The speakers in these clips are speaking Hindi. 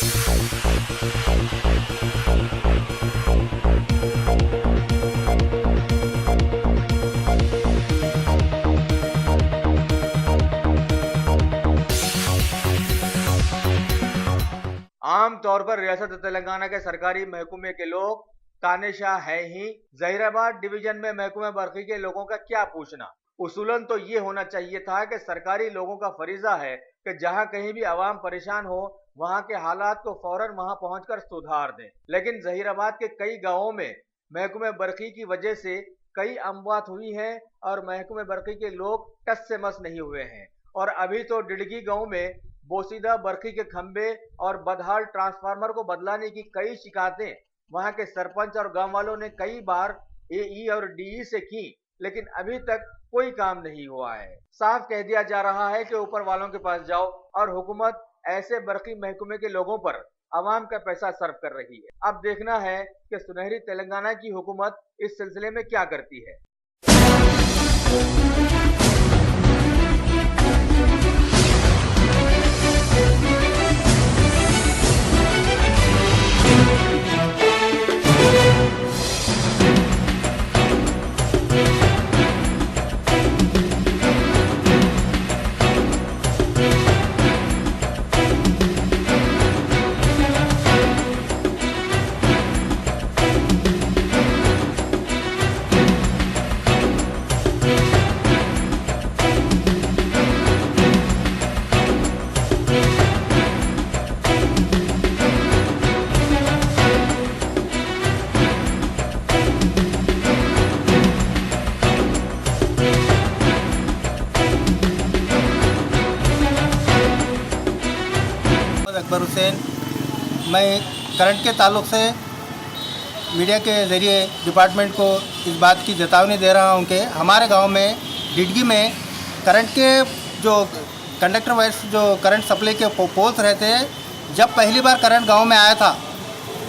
आम तौर पर रियासत तेलंगाना के सरकारी महकमे के लोग तानेशाह है ही। जहीराबाद डिवीजन में महकमे बरकी के लोगों का क्या पूछना। उसूलन तो ये होना चाहिए था कि सरकारी लोगों का फरीजा है कि जहां कहीं भी आवाम परेशान हो वहां के हालात को फौरन वहां पहुंचकर सुधार दें। लेकिन जहीराबाद के कई गांवों में महकमे बरकी की वजह से कई अमवात हुई है और महकमे बरकी के लोग टस से मस नहीं हुए हैं। और अभी तो डिडगी गांव में बोसीदा बरकी के खंबे और बदहाल ट्रांसफार्मर को बदलाने की कई शिकायतें वहां के सरपंच और गांव वालों ने कई बार एई और डीई से की, लेकिन अभी तक कोई काम नहीं हुआ है। साफ कह दिया जा रहा है कि ऊपर वालों के पास जाओ और हुकूमत ऐसे बरकी महकमे के लोगों पर आवाम का पैसा सर्व कर रही है। अब देखना है कि सुनहरी तेलंगाना की हुकूमत इस सिलसिले में क्या करती है। अकबर हुसैन, मैं करंट के ताल्लुक़ से मीडिया के ज़रिए डिपार्टमेंट को इस बात की चेतावनी दे रहा हूं कि हमारे गांव में डिडगी में करंट के जो कंडक्टर वाइज जो करंट सप्लाई के पोल्स रहते हैं, जब पहली बार करंट गांव में आया था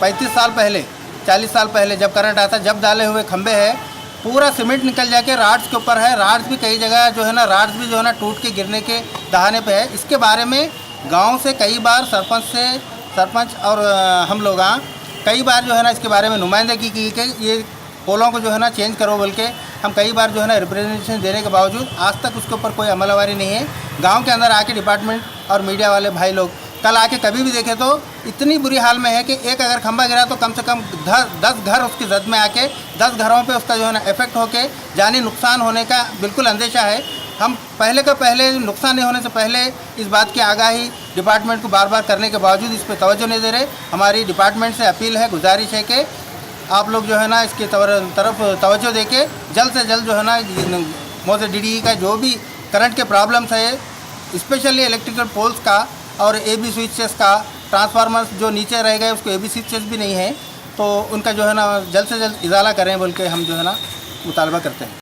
35 साल पहले 40 साल पहले जब करंट आया था, जब डाले हुए खंबे हैं पूरा सीमेंट निकल जाके राड्स के ऊपर है। राड्स भी कई जगह जो है ना, राड्स भी जो है ना टूट के गिरने के दहाने पे है। इसके बारे में गांव से कई बार सरपंच और हम लोग कई बार जो है ना इसके बारे में नुमाइंदगी की कि ये पोलों को जो है ना चेंज करो बोल के हम कई बार जो है ना रिप्रेजेंटेशन देने के बावजूद आज तक उसके ऊपर कोई अमलवारी नहीं है। गांव के अंदर आके डिपार्टमेंट और मीडिया वाले भाई लोग कल आके कभी भी देखे तो इतनी बुरी हाल में है कि एक अगर खंबा गिरा तो कम से कम 10 घर उसकी जद में आके 10 घरों पे उसका जो है ना इफेक्ट होके जानी नुकसान होने का बिल्कुल अंदेशा है। हम पहले नुकसान नहीं होने से पहले इस बात की आगाही डिपार्टमेंट को बार बार करने के बावजूद इस पर तवज्जो नहीं दे रहे। हमारी डिपार्टमेंट से अपील है, गुजारिश है कि आप लोग जो है ना इसकी तरफ तवज्जो देके जल्द से जल्द जो है ना मोसे डीडी का जो भी करंट के प्रॉब्लम्स है, स्पेशली इलेक्ट्रिकल पोल्स का और एबी स्विचेस का, ट्रांसफार्मर जो नीचे रह गए उसको एबी स्विचेस भी नहीं है, तो उनका जो है ना जल्द से जल्द इजाला करें बोल के हम जो है ना मुतालबा करते हैं।